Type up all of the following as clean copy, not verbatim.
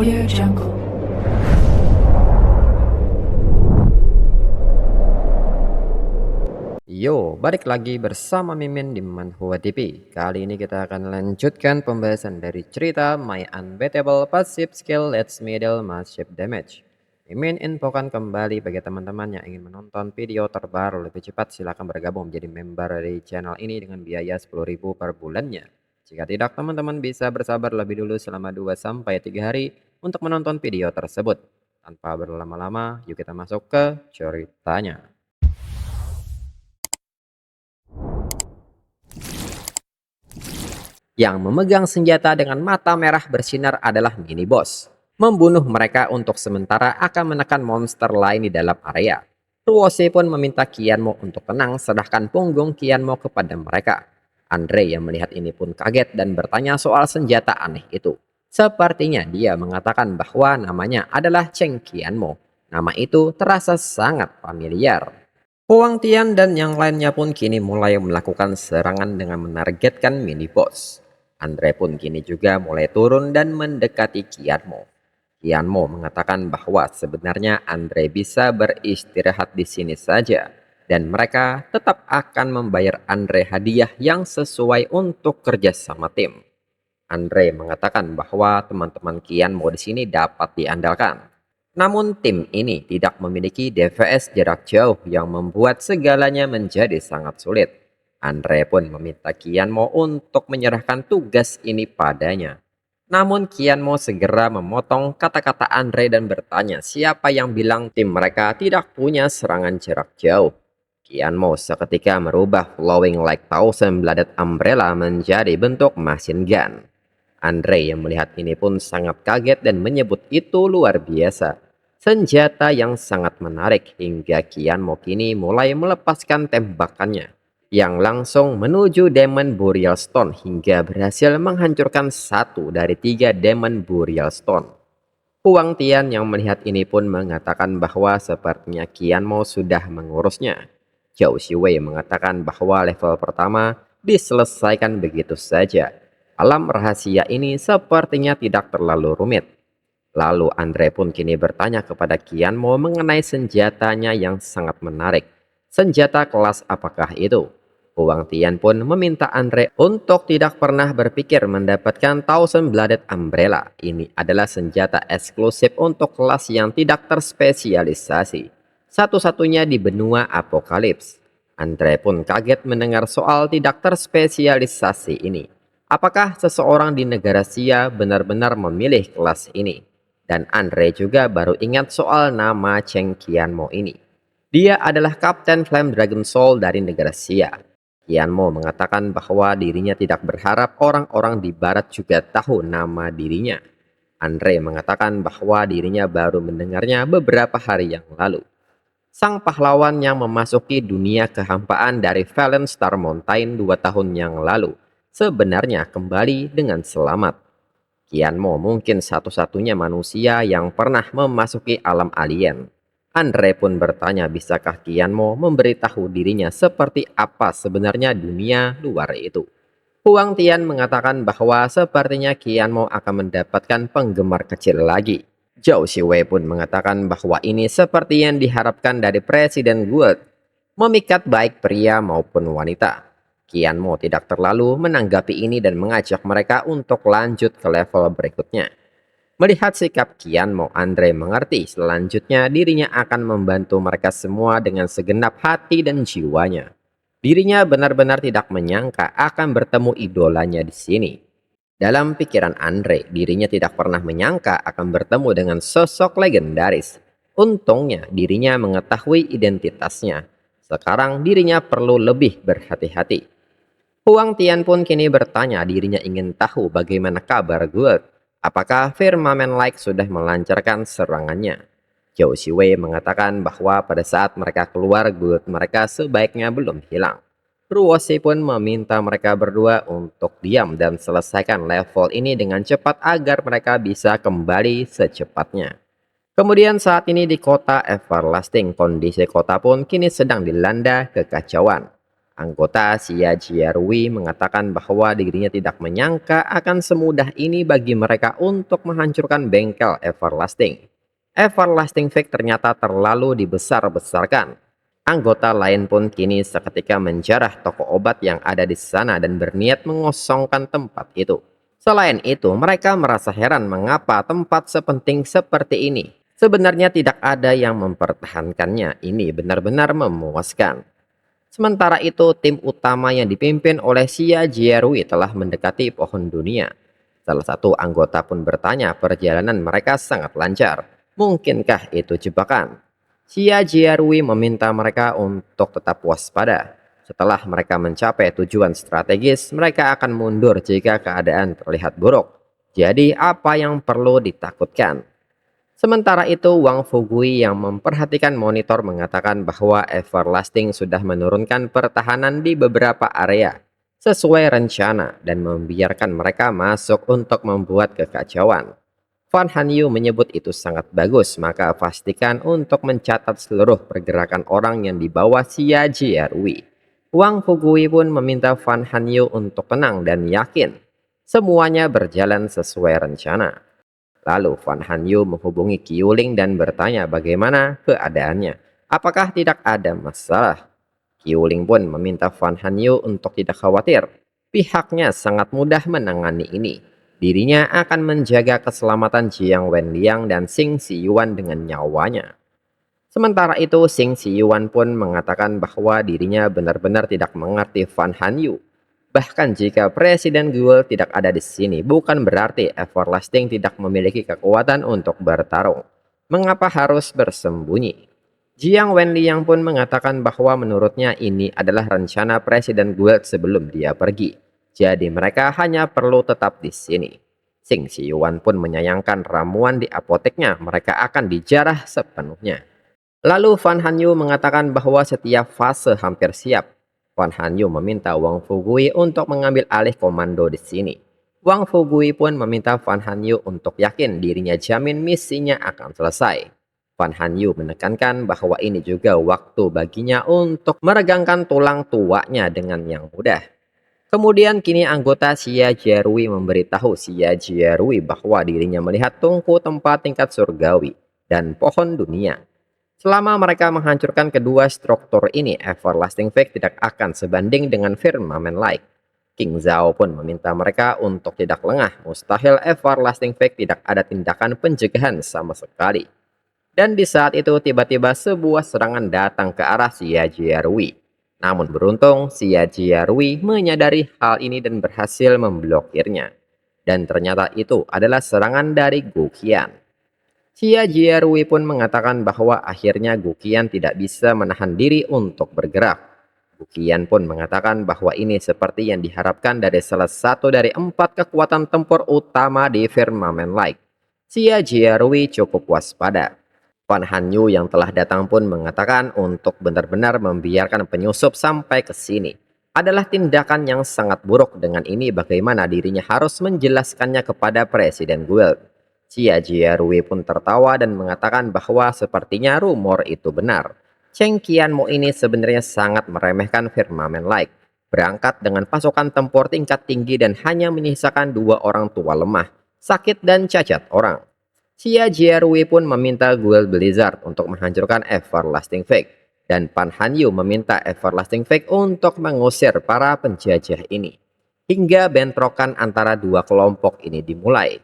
Audio Jungle. Yo, balik lagi bersama Mimin di Manhwa TV. Kali ini kita akan lanjutkan pembahasan dari cerita My Unbeatable Passive Skill Let's Middle Massive Damage. Mimin infokan kembali bagi teman-teman yang ingin menonton video terbaru lebih cepat, silahkan bergabung menjadi member dari channel ini dengan biaya 10.000 per bulannya. Jika tidak, teman-teman bisa bersabar lebih dulu selama 2-3 hari untuk menonton video tersebut. Tanpa berlama-lama, yuk kita masuk ke ceritanya. Yang memegang senjata dengan mata merah bersinar adalah mini boss. Membunuh mereka untuk sementara akan menekan monster lain di dalam area. Ruose pun meminta Qianmo untuk tenang, sedangkan punggung Qianmo kepada mereka. Andre yang melihat ini pun kaget dan bertanya soal senjata aneh itu. Sepertinya dia mengatakan bahwa namanya adalah Cheng Qianmo. Nama itu terasa sangat familiar. Huang Tian dan yang lainnya pun kini mulai melakukan serangan dengan menargetkan mini boss. Andre pun kini juga mulai turun dan mendekati Qianmo. Qianmo mengatakan bahwa sebenarnya Andre bisa beristirahat di sini saja dan mereka tetap akan membayar Andre hadiah yang sesuai untuk kerjasama tim. Andre mengatakan bahwa teman-teman Qianmo di sini dapat diandalkan. Namun tim ini tidak memiliki DPS jarak jauh yang membuat segalanya menjadi sangat sulit. Andre pun meminta Qianmo untuk menyerahkan tugas ini padanya. Namun Qianmo segera memotong kata-kata Andre dan bertanya siapa yang bilang tim mereka tidak punya serangan jarak jauh. Qianmo seketika merubah flowing like thousand-bladed umbrella menjadi bentuk machine gun. Andre yang melihat ini pun sangat kaget dan menyebut itu luar biasa. Senjata yang sangat menarik hingga Qianmo kini mulai melepaskan tembakannya yang langsung menuju Demon Burial Stone hingga berhasil menghancurkan 1 dari 3 Demon Burial Stone. Huang Tian yang melihat ini pun mengatakan bahwa sepertinya Qianmo sudah mengurusnya. Zhao Xiwei mengatakan bahwa level pertama diselesaikan begitu saja. Alam rahasia ini sepertinya tidak terlalu rumit. Lalu Andre pun kini bertanya kepada Qianmo mengenai senjatanya yang sangat menarik. Senjata kelas apakah itu? Huang Tian pun meminta Andre untuk tidak pernah berpikir mendapatkan Thousand-Bladed Umbrella. Ini adalah senjata eksklusif untuk kelas yang tidak terspesialisasi. Satu-satunya di benua Apokalips. Andre pun kaget mendengar soal tidak terspesialisasi ini. Apakah seseorang di negara Xia benar-benar memilih kelas ini? Dan Andre juga baru ingat soal nama Cheng Qianmo ini. Dia adalah Kapten Flame Dragon Soul dari negara Xia. Qianmo mengatakan bahwa dirinya tidak berharap orang-orang di barat juga tahu nama dirinya. Andre mengatakan bahwa dirinya baru mendengarnya beberapa hari yang lalu. Sang pahlawan yang memasuki dunia kehampaan dari Valen Star Mountain 2 tahun yang lalu sebenarnya kembali dengan selamat. Qianmo mungkin satu-satunya manusia yang pernah memasuki alam alien. Andre pun bertanya bisakah Qianmo memberitahu dirinya seperti apa sebenarnya dunia luar itu. Huang Tian mengatakan bahwa sepertinya Qianmo akan mendapatkan penggemar kecil lagi. Zhao Xiwei pun mengatakan bahwa ini seperti yang diharapkan dari Presiden Guild, memikat baik pria maupun wanita. Qianmo tidak terlalu menanggapi ini dan mengajak mereka untuk lanjut ke level berikutnya. Melihat sikap Qianmo, Andre mengerti selanjutnya dirinya akan membantu mereka semua dengan segenap hati dan jiwanya. Dirinya benar-benar tidak menyangka akan bertemu idolanya di sini. Dalam pikiran Andre, dirinya tidak pernah menyangka akan bertemu dengan sosok legendaris. Untungnya dirinya mengetahui identitasnya. Sekarang dirinya perlu lebih berhati-hati. Huang Tian pun kini bertanya dirinya ingin tahu bagaimana kabar Guild. Apakah Firmament Like sudah melancarkan serangannya? Zhao Xiwei mengatakan bahwa pada saat mereka keluar Guild mereka sebaiknya belum hilang. Ruosi pun meminta mereka berdua untuk diam dan selesaikan level ini dengan cepat agar mereka bisa kembali secepatnya. Kemudian saat ini di kota Everlasting, kondisi kota pun kini sedang dilanda kekacauan. Anggota Xia Jiarui mengatakan bahwa dirinya tidak menyangka akan semudah ini bagi mereka untuk menghancurkan bengkel Everlasting. Everlasting Fake ternyata terlalu dibesar-besarkan. Anggota lain pun kini seketika menjarah toko obat yang ada di sana dan berniat mengosongkan tempat itu. Selain itu, mereka merasa heran mengapa tempat sepenting seperti ini sebenarnya tidak ada yang mempertahankannya. Ini benar-benar memuaskan. Sementara itu, tim utama yang dipimpin oleh Xia Jierui telah mendekati pohon dunia. Salah satu anggota pun bertanya perjalanan mereka sangat lancar. Mungkinkah itu jebakan? Xia Jierui meminta mereka untuk tetap waspada. Setelah mereka mencapai tujuan strategis, mereka akan mundur jika keadaan terlihat buruk. Jadi apa yang perlu ditakutkan? Sementara itu, Wang Fugui yang memperhatikan monitor mengatakan bahwa Everlasting sudah menurunkan pertahanan di beberapa area sesuai rencana dan membiarkan mereka masuk untuk membuat kekacauan. Fan Hanyu menyebut itu sangat bagus, maka pastikan untuk mencatat seluruh pergerakan orang yang dibawa Xia Jierui. Wang Fugui pun meminta Fan Hanyu untuk tenang dan yakin semuanya berjalan sesuai rencana. Lalu Fan Hanyu menghubungi Qiuling dan bertanya bagaimana keadaannya. Apakah tidak ada masalah? Qiuling pun meminta Fan Hanyu untuk tidak khawatir. Pihaknya sangat mudah menangani ini. Dirinya akan menjaga keselamatan Jiang Wenliang dan Xing Siyuan dengan nyawanya. Sementara itu, Xing Siyuan pun mengatakan bahwa dirinya benar-benar tidak mengerti Fan Hanyu. Bahkan jika Presiden Guel tidak ada di sini, bukan berarti Everlasting tidak memiliki kekuatan untuk bertarung. Mengapa harus bersembunyi? Jiang Wenliang pun mengatakan bahwa menurutnya ini adalah rencana Presiden Guel sebelum dia pergi. Jadi mereka hanya perlu tetap di sini. Xing Siyuan pun menyayangkan ramuan di apoteknya, mereka akan dijarah sepenuhnya. Lalu Fan Hanyu mengatakan bahwa setiap fase hampir siap. Fan Hanyu meminta Wang Fugui untuk mengambil alih komando di sini. Wang Fugui pun meminta Fan Hanyu untuk yakin dirinya jamin misinya akan selesai. Fan Hanyu menekankan bahwa ini juga waktu baginya untuk meregangkan tulang tuanya dengan yang mudah. Kemudian kini anggota Xia Jierui memberitahu Xia Jierui bahwa dirinya melihat tungku tempat tingkat surgawi dan pohon dunia. Selama mereka menghancurkan kedua struktur ini, Everlasting Fake tidak akan sebanding dengan Firmament Light. King Zhao pun meminta mereka untuk tidak lengah. Mustahil Everlasting Fake tidak ada tindakan pencegahan sama sekali. Dan di saat itu tiba-tiba sebuah serangan datang ke arah Xia Jierui. Namun beruntung Xia Jierui menyadari hal ini dan berhasil memblokirnya. Dan ternyata itu adalah serangan dari Gu Qian. Xia Jierui pun mengatakan bahwa akhirnya Gu Qian tidak bisa menahan diri untuk bergerak. Gu Qian pun mengatakan bahwa ini seperti yang diharapkan dari salah satu dari 4 kekuatan tempur utama di Firmament Light. Xia Jierui cukup waspada. Fan Hanyu yang telah datang pun mengatakan untuk benar-benar membiarkan penyusup sampai ke sini adalah tindakan yang sangat buruk. Dengan ini bagaimana dirinya harus menjelaskannya kepada Presiden Guild. Xia Jierui pun tertawa dan mengatakan bahwa sepertinya rumor itu benar. Cheng Qianmo ini sebenarnya sangat meremehkan Firmament Light. Berangkat dengan pasukan tempur tingkat tinggi dan hanya menyisakan 2 orang tua lemah, sakit dan cacat orang. Xia Jierui pun meminta Guild Blizzard untuk menghancurkan Everlasting Fake. Dan Fan Hanyu meminta Everlasting Fake untuk mengusir para penjajah ini. Hingga bentrokan antara 2 kelompok ini dimulai.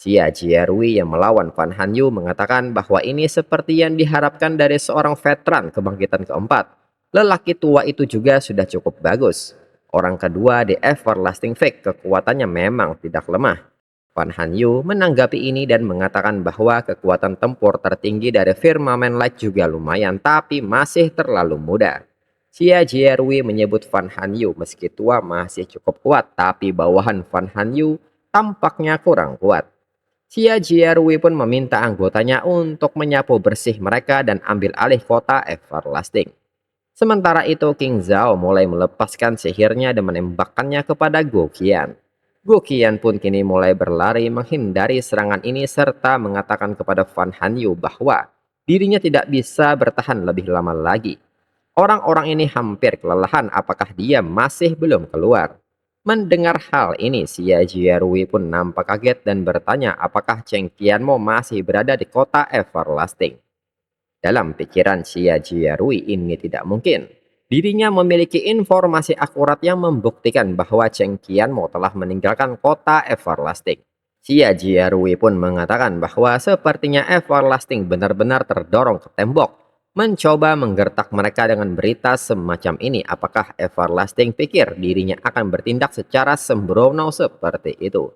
Xia Jierui yang melawan Fan Hanyu mengatakan bahwa ini seperti yang diharapkan dari seorang veteran kebangkitan keempat. Lelaki tua itu juga sudah cukup bagus. Orang kedua di Everlasting Fake kekuatannya memang tidak lemah. Fan Hanyu menanggapi ini dan mengatakan bahwa kekuatan tempur tertinggi dari Firmament Light juga lumayan tapi masih terlalu muda. Xia Jierui menyebut Fan Hanyu meski tua masih cukup kuat tapi bawahan Fan Hanyu tampaknya kurang kuat. Xia Jierui pun meminta anggotanya untuk menyapu bersih mereka dan ambil alih kota Everlasting. Sementara itu King Zhao mulai melepaskan sihirnya dan menembakkannya kepada Gu Qian. Gu Qian pun kini mulai berlari menghindari serangan ini serta mengatakan kepada Fan Hanyu bahwa dirinya tidak bisa bertahan lebih lama lagi. Orang-orang ini hampir kelelahan apakah dia masih belum keluar. Mendengar hal ini, Xia Jiarui pun nampak kaget dan bertanya apakah Cheng Qianmo masih berada di kota Everlasting. Dalam pikiran Xia Jiarui ini tidak mungkin. Dirinya memiliki informasi akurat yang membuktikan bahwa Cheng Qianmo telah meninggalkan kota Everlasting. Xia Jiarui pun mengatakan bahwa sepertinya Everlasting benar-benar terdorong ke tembok, mencoba menggertak mereka dengan berita semacam ini. Apakah Everlasting pikir dirinya akan bertindak secara sembrono seperti itu?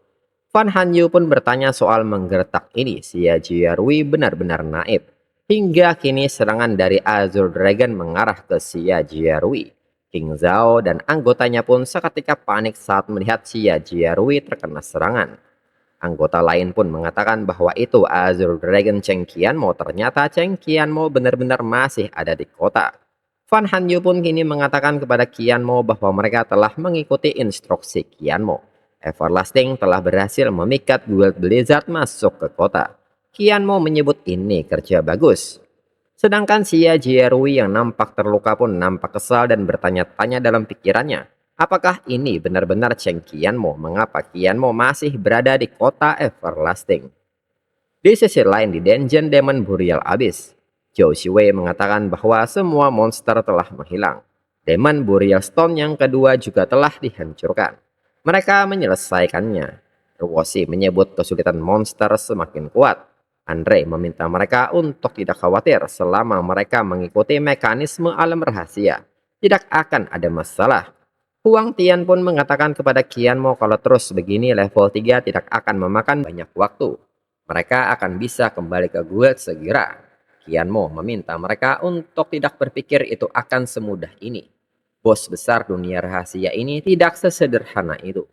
Fan Hanyu pun bertanya soal menggertak ini. Xia Jiarui benar-benar naif. Hingga kini serangan dari Azure Dragon mengarah ke Xia Jiarui. King Zhao dan anggotanya pun seketika panik saat melihat Xia Jiarui terkena serangan. Anggota lain pun mengatakan bahwa itu Azure Dragon Cheng Qianmo. Ternyata Cheng Qianmo benar-benar masih ada di kota. Fan Hanyu pun kini mengatakan kepada Qianmo bahwa mereka telah mengikuti instruksi Qianmo. Everlasting telah berhasil memikat Guild Blizzard masuk ke kota. Qianmo menyebut ini kerja bagus. Sedangkan Xia Jiarui yang nampak terluka pun nampak kesal dan bertanya-tanya dalam pikirannya. Apakah ini benar-benar Cheng Qianmo? Mengapa Qianmo masih berada di kota Everlasting? Di sisi lain di Dungeon Demon Burial Abyss, Zhou Xiwei mengatakan bahwa semua monster telah menghilang. Demon Burial Stone yang kedua juga telah dihancurkan. Mereka menyelesaikannya. Ruoshi menyebut kesulitan monster semakin kuat. Andre meminta mereka untuk tidak khawatir selama mereka mengikuti mekanisme alam rahasia. Tidak akan ada masalah. Huang Tian pun mengatakan kepada Qianmo kalau terus begini level 3 tidak akan memakan banyak waktu. Mereka akan bisa kembali ke guild segera. Qianmo meminta mereka untuk tidak berpikir itu akan semudah ini. Bos besar dunia rahasia ini tidak sesederhana itu.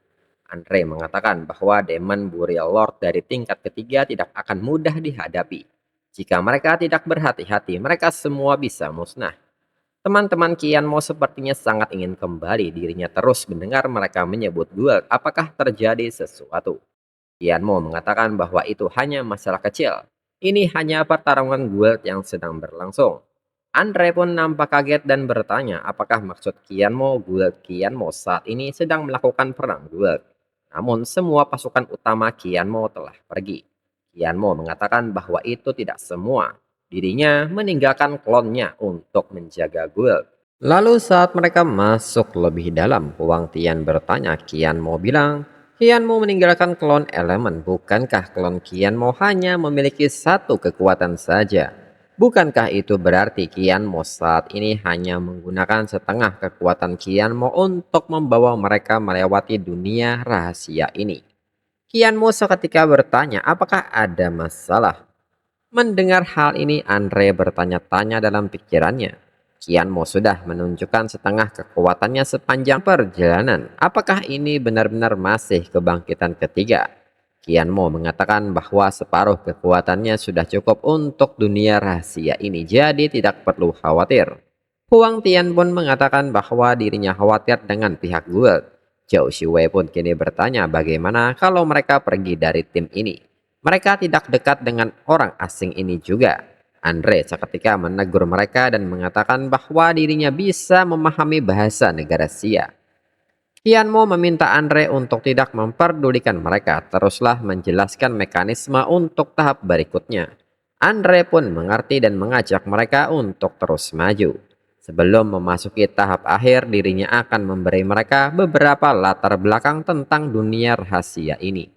Andre mengatakan bahwa Demon Burial Lord dari tingkat ketiga tidak akan mudah dihadapi. Jika mereka tidak berhati-hati, mereka semua bisa musnah. Teman-teman Qianmo sepertinya sangat ingin kembali. Dirinya terus mendengar mereka menyebut guild. Apakah terjadi sesuatu? Qianmo mengatakan bahwa itu hanya masalah kecil. Ini hanya pertarungan guild yang sedang berlangsung. Andre pun nampak kaget dan bertanya apakah maksud Qianmo guild Qianmo saat ini sedang melakukan perang guild. Namun semua pasukan utama Qianmo telah pergi. Qianmo mengatakan bahwa itu tidak semua. Dirinya meninggalkan klonnya untuk menjaga guild. Lalu saat mereka masuk lebih dalam, Huang Tian bertanya, Qianmo bilang, Qianmo meninggalkan klon elemen. Bukankah klon Qianmo hanya memiliki satu kekuatan saja? Bukankah itu berarti Qianmo saat ini hanya menggunakan setengah kekuatan Qianmo untuk membawa mereka melewati dunia rahasia ini? Qianmo seketika bertanya apakah ada masalah. Mendengar hal ini, Andre bertanya-tanya dalam pikirannya. Qianmo sudah menunjukkan setengah kekuatannya sepanjang perjalanan. Apakah ini benar-benar masih kebangkitan ketiga? Qianmo mengatakan bahwa separuh kekuatannya sudah cukup untuk dunia rahasia ini, jadi tidak perlu khawatir. Huang Tian pun mengatakan bahwa dirinya khawatir dengan pihak guild. Zhou Xiwei pun kini bertanya bagaimana kalau mereka pergi dari tim ini. Mereka tidak dekat dengan orang asing ini juga. Andre seketika menegur mereka dan mengatakan bahwa dirinya bisa memahami bahasa negara Xia. Qianmo meminta Andre untuk tidak memperdulikan mereka, teruslah menjelaskan mekanisme untuk tahap berikutnya. Andre pun mengerti dan mengajak mereka untuk terus maju. Sebelum memasuki tahap akhir, dirinya akan memberi mereka beberapa latar belakang tentang dunia rahasia ini.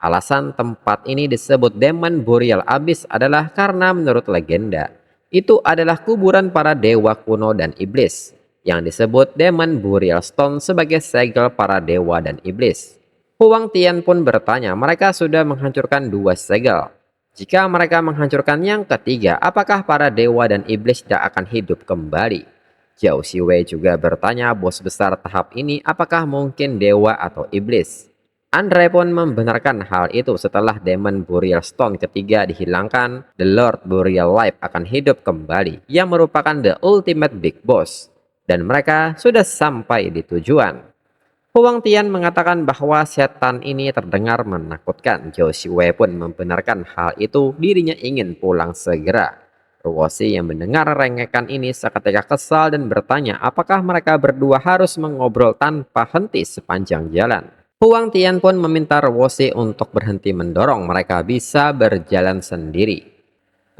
Alasan tempat ini disebut Demon Burial Abyss adalah karena menurut legenda, itu adalah kuburan para dewa kuno dan iblis, yang disebut Demon Burial Stone sebagai segel para dewa dan iblis. Huang Tian pun bertanya, mereka sudah menghancurkan 2 segel. Jika mereka menghancurkan yang ketiga, apakah para dewa dan iblis tidak akan hidup kembali? Zhou Xiwei juga bertanya bos besar tahap ini apakah mungkin dewa atau iblis. Andre pun membenarkan hal itu. Setelah Demon Burial Stone ketiga dihilangkan, The Lord Burial Life akan hidup kembali, yang merupakan the ultimate big boss. Dan mereka sudah sampai di tujuan. Huang Tian mengatakan bahwa setan ini terdengar menakutkan. Zhou Xiwei pun membenarkan hal itu, dirinya ingin pulang segera. Ruosi yang mendengar rengekan ini seketika kesal dan bertanya apakah mereka berdua harus mengobrol tanpa henti sepanjang jalan. Huang Tian pun meminta Ruosi untuk berhenti mendorong mereka bisa berjalan sendiri.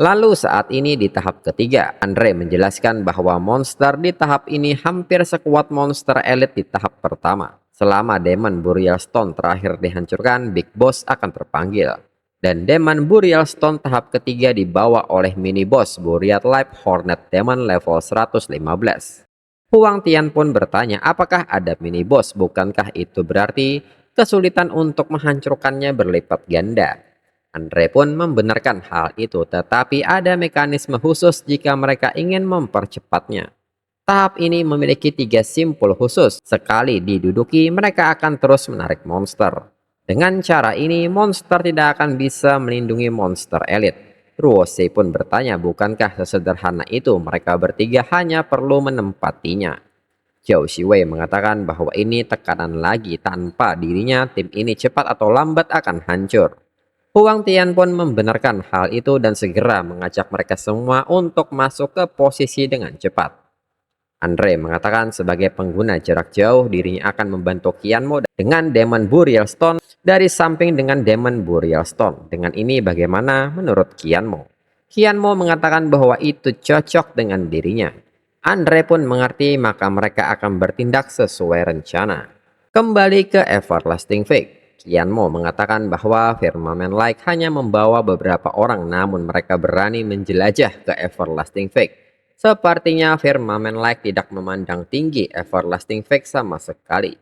Lalu saat ini di tahap ketiga, Andre menjelaskan bahwa monster di tahap ini hampir sekuat monster elit di tahap pertama. Selama Demon Burial Stone terakhir dihancurkan, Big Boss akan terpanggil. Dan Demon Burial Stone tahap ketiga dibawa oleh mini boss Burial Life Hornet Demon level 115. Huang Tian pun bertanya apakah ada mini boss, bukankah itu berarti kesulitan untuk menghancurkannya berlipat ganda? Andre pun membenarkan hal itu, tetapi ada mekanisme khusus jika mereka ingin mempercepatnya. Tahap ini memiliki 3 simpul khusus. Sekali diduduki, mereka akan terus menarik monster. Dengan cara ini, monster tidak akan bisa melindungi monster elit. Ruosei pun bertanya, bukankah sesederhana itu mereka bertiga hanya perlu menempatinya? Zhao Shiwei mengatakan bahwa ini tekanan lagi, tanpa dirinya tim ini cepat atau lambat akan hancur. Huang Tian pun membenarkan hal itu dan segera mengajak mereka semua untuk masuk ke posisi dengan cepat. Andre mengatakan sebagai pengguna jarak jauh dirinya akan membantu Qianmo dengan Demon Burial Stone dari samping dengan Demon Burial Stone. Dengan ini bagaimana menurut Qianmo? Qianmo mengatakan bahwa itu cocok dengan dirinya. Andre pun mengerti, maka mereka akan bertindak sesuai rencana. Kembali ke Everlasting Fake. Qianmo mengatakan bahwa Firmament Light hanya membawa beberapa orang, namun mereka berani menjelajah ke Everlasting Fake. Sepertinya Firmament Light tidak memandang tinggi Everlasting Fake sama sekali.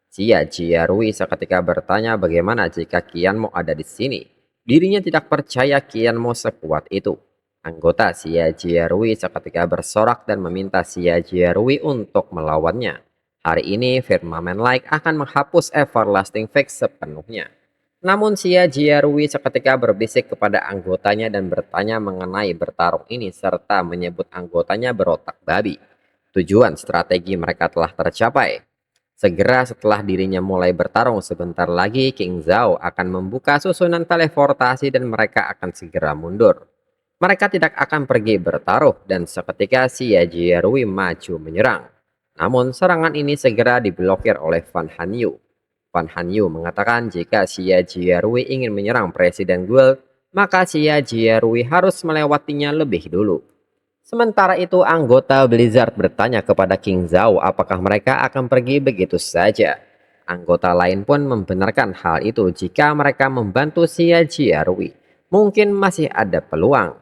Xia Jiarui seketika bertanya bagaimana jika Qianmo ada di sini. Dirinya tidak percaya Qianmo sekuat itu. Anggota Xia Jiarui seketika bersorak dan meminta Xia Jiarui untuk melawannya. Hari ini Firmament Light akan menghapus Everlasting Fake sepenuhnya. Namun Xia Jiarui seketika berbisik kepada anggotanya dan bertanya mengenai bertarung ini serta menyebut anggotanya berotak babi. Tujuan strategi mereka telah tercapai. Segera setelah dirinya mulai bertarung sebentar lagi King Zhao akan membuka susunan teleportasi dan mereka akan segera mundur. Mereka tidak akan pergi bertaruh dan seketika Xia Jiarui maju menyerang. Namun serangan ini segera diblokir oleh Fan Hanyu. Fan Hanyu mengatakan jika Xia Jiarui ingin menyerang Presiden Guild, maka Xia Jiarui harus melewatinya lebih dulu. Sementara itu anggota Blizzard bertanya kepada King Zhao apakah mereka akan pergi begitu saja. Anggota lain pun membenarkan hal itu jika mereka membantu Xia Jiarui. Mungkin masih ada peluang.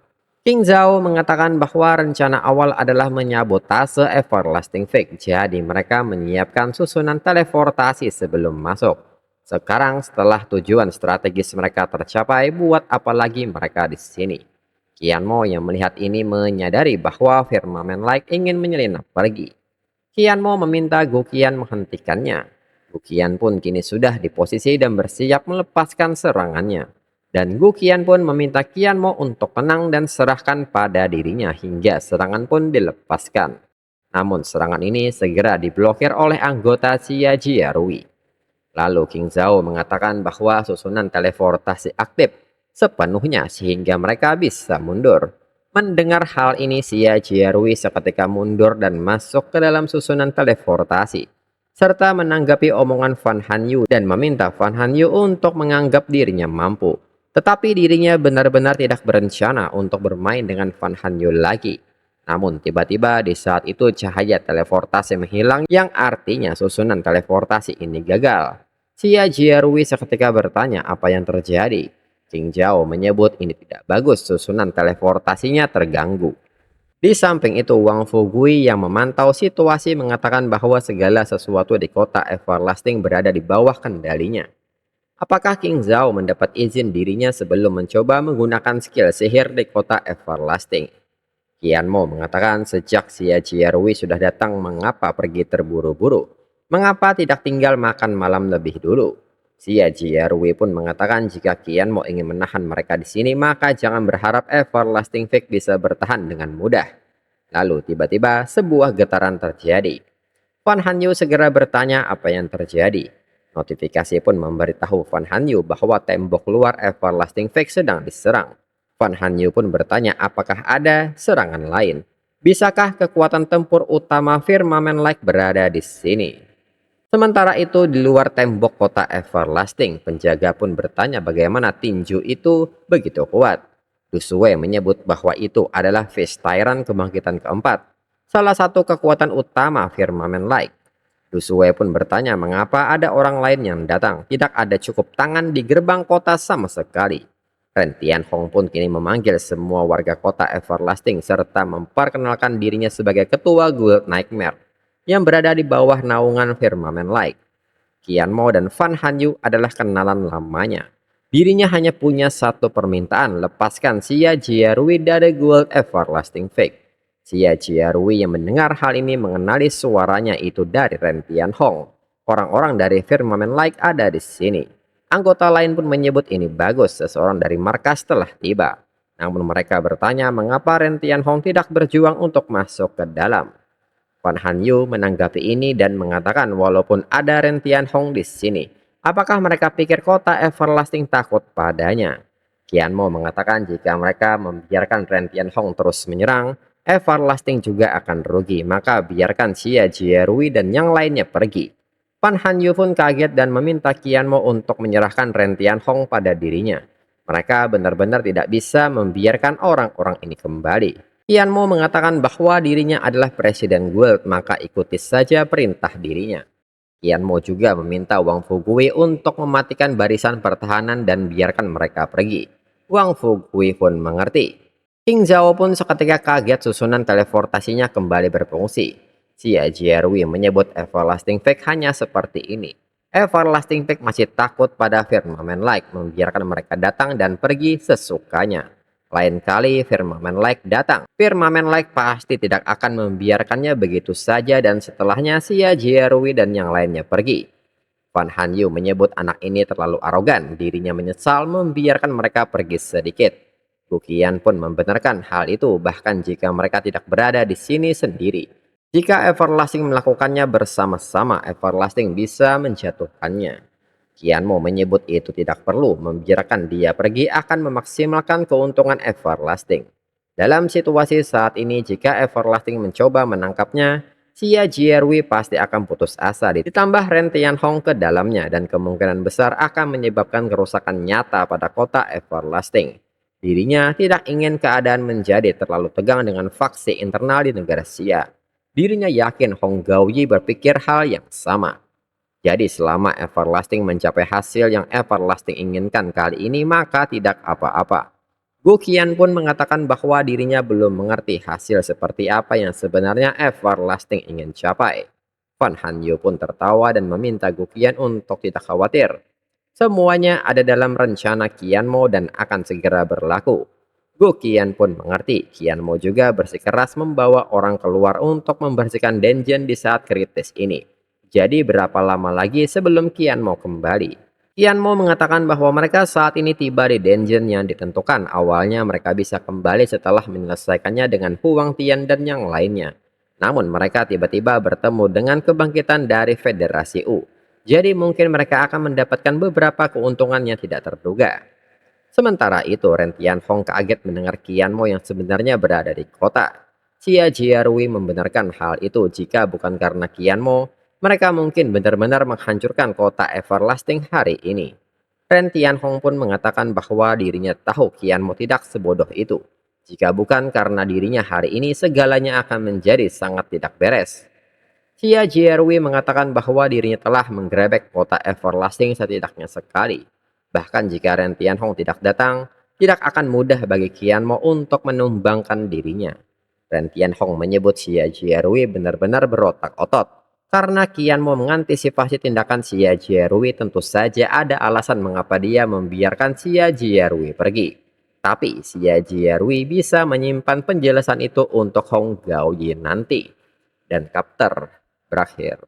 King Zhao mengatakan bahwa rencana awal adalah menyabotase Everlasting Fake, jadi mereka menyiapkan susunan teleportasi sebelum masuk. Sekarang setelah tujuan strategis mereka tercapai, buat apa lagi mereka di sini? Qianmo yang melihat ini menyadari bahwa Firmament Light ingin menyelinap pergi. Qianmo meminta Guqian menghentikannya. Guqian pun kini sudah di posisi dan bersiap melepaskan serangannya. Dan Guqian pun meminta Qianmo untuk tenang dan serahkan pada dirinya hingga serangan pun dilepaskan. Namun serangan ini segera diblokir oleh anggota Xia Jiarui. Lalu King Zhao mengatakan bahwa susunan teleportasi aktif sepenuhnya sehingga mereka bisa mundur. Mendengar hal ini Xia Jiarui seketika mundur dan masuk ke dalam susunan teleportasi. Serta menanggapi omongan Fan Hanyu dan meminta Fan Hanyu untuk menganggap dirinya mampu. Tetapi dirinya benar-benar tidak berencana untuk bermain dengan Fan Hanyu lagi. Namun tiba-tiba di saat itu cahaya teleportasi menghilang yang artinya susunan teleportasi ini gagal. Xia Jiarui seketika bertanya apa yang terjadi. King Zhao menyebut ini tidak bagus, susunan teleportasinya terganggu. Di samping itu Wang Fugui yang memantau situasi mengatakan bahwa segala sesuatu di kota Everlasting berada di bawah kendalinya. Apakah King Zhao mendapat izin dirinya sebelum mencoba menggunakan skill sihir di kota Everlasting? Qianmo mengatakan sejak Xia Jiarui sudah datang mengapa pergi terburu-buru? Mengapa tidak tinggal makan malam lebih dulu? Xia Jiarui pun mengatakan jika Qianmo ingin menahan mereka di sini maka jangan berharap Everlasting Fake bisa bertahan dengan mudah. Lalu tiba-tiba sebuah getaran terjadi. Fan Hanyu segera bertanya apa yang terjadi. Notifikasi pun memberitahu Fan Hanyu bahwa tembok luar Everlasting Fake sedang diserang. Fan Hanyu pun bertanya apakah ada serangan lain. Bisakah kekuatan tempur utama Firmamen Like berada di sini? Sementara itu di luar tembok kota Everlasting, penjaga pun bertanya bagaimana tinju itu begitu kuat. Dusue menyebut bahwa itu adalah Fish Tyrant kebangkitan keempat, salah satu kekuatan utama Firmamen Like. Dusue pun bertanya mengapa ada orang lain yang datang, tidak ada cukup tangan di gerbang kota sama sekali. Ren Tianhong pun kini memanggil semua warga kota Everlasting serta memperkenalkan dirinya sebagai ketua Guild Nightmare yang berada di bawah naungan Firmamen Light. Qian Mo dan Fan Hanyu adalah kenalan lamanya. Dirinya hanya punya satu permintaan, lepaskan Xia Jiarui dari Guild Everlasting Fake. Xia Jiarui yang mendengar hal ini mengenali suaranya itu dari Ren Tianhong. Orang-orang dari Firmamen Light ada di sini. Anggota lain pun menyebut ini bagus, seseorang dari markas telah tiba. Namun mereka bertanya mengapa Ren Tianhong tidak berjuang untuk masuk ke dalam. Fan Hanyu menanggapi ini dan mengatakan walaupun ada Ren Tianhong di sini, apakah mereka pikir kota Everlasting takut padanya? Qian Mo mengatakan jika mereka membiarkan Ren Tianhong terus menyerang, Everlasting juga akan rugi, maka biarkan Xia Jierui dan yang lainnya pergi. Fan Hanyu pun kaget dan meminta Qian Mo untuk menyerahkan Ren Tianhong pada dirinya. Mereka benar-benar tidak bisa membiarkan orang-orang ini kembali. Qian Mo mengatakan bahwa dirinya adalah presiden guild, maka ikuti saja perintah dirinya. Qian Mo juga meminta Wang Fugui untuk mematikan barisan pertahanan dan biarkan mereka pergi. Wang Fugui pun mengerti. King Zhao pun seketika kaget susunan teleportasinya kembali berfungsi. Xia Jierui menyebut Everlasting Fake hanya seperti ini. Everlasting Fake masih takut pada Firmamen Like, membiarkan mereka datang dan pergi sesukanya. Lain kali Firmamen Like datang, Firmamen Like pasti tidak akan membiarkannya begitu saja dan setelahnya Xia Jierui dan yang lainnya pergi. Fan Hanyu menyebut anak ini terlalu arogan, dirinya menyesal membiarkan mereka pergi sedikit. Guqian pun membenarkan hal itu bahkan jika mereka tidak berada di sini sendiri. Jika Everlasting melakukannya bersama-sama, Everlasting bisa menjatuhkannya. Qian Mo menyebut itu tidak perlu, membiarkan dia pergi akan memaksimalkan keuntungan Everlasting. Dalam situasi saat ini, jika Everlasting mencoba menangkapnya, Xia Jierui pasti akan putus asa, ditambah Ren Tianhong ke dalamnya dan kemungkinan besar akan menyebabkan kerusakan nyata pada kota Everlasting. Dirinya tidak ingin keadaan menjadi terlalu tegang dengan faksi internal di negara Xia. Dirinya yakin Hong Gaoyi berpikir hal yang sama. Jadi selama Everlasting mencapai hasil yang Everlasting inginkan kali ini, maka tidak apa-apa. Guqian pun mengatakan bahwa dirinya belum mengerti hasil seperti apa yang sebenarnya Everlasting ingin capai. Fan Hanyu pun tertawa dan meminta Guqian untuk tidak khawatir. Semuanya ada dalam rencana Qian Mo dan akan segera berlaku. Guqian pun mengerti, Qian Mo juga bersikeras membawa orang keluar untuk membersihkan dungeon di saat kritis ini. Jadi berapa lama lagi sebelum Qian Mo kembali? Qian Mo mengatakan bahwa mereka saat ini tiba di dungeon yang ditentukan. Awalnya mereka bisa kembali setelah menyelesaikannya dengan Huang Tian dan yang lainnya. Namun mereka tiba-tiba bertemu dengan kebangkitan dari Federasi U. Jadi mungkin mereka akan mendapatkan beberapa keuntungan yang tidak terduga. Sementara itu, Ren Tianhong kaget mendengar Qian Mo yang sebenarnya berada di kota. Xia Jierui membenarkan hal itu, jika bukan karena Qian Mo, mereka mungkin benar-benar menghancurkan kota Everlasting hari ini. Ren Tianhong pun mengatakan bahwa dirinya tahu Qian Mo tidak sebodoh itu. Jika bukan karena dirinya hari ini, segalanya akan menjadi sangat tidak beres. Xia Jierui mengatakan bahwa dirinya telah menggerebek kota Everlasting setidaknya sekali. Bahkan jika Ren Tianhong tidak datang, tidak akan mudah bagi Qian Mo untuk menumbangkan dirinya. Ren Tianhong menyebut Xia Jierui benar-benar berotak-otot. Karena Qian Mo mengantisipasi tindakan Xia Jierui, tentu saja ada alasan mengapa dia membiarkan Xia Jierui pergi. Tapi Xia Jierui bisa menyimpan penjelasan itu untuk Hong Gaoyin nanti. Dan chapter berakhir.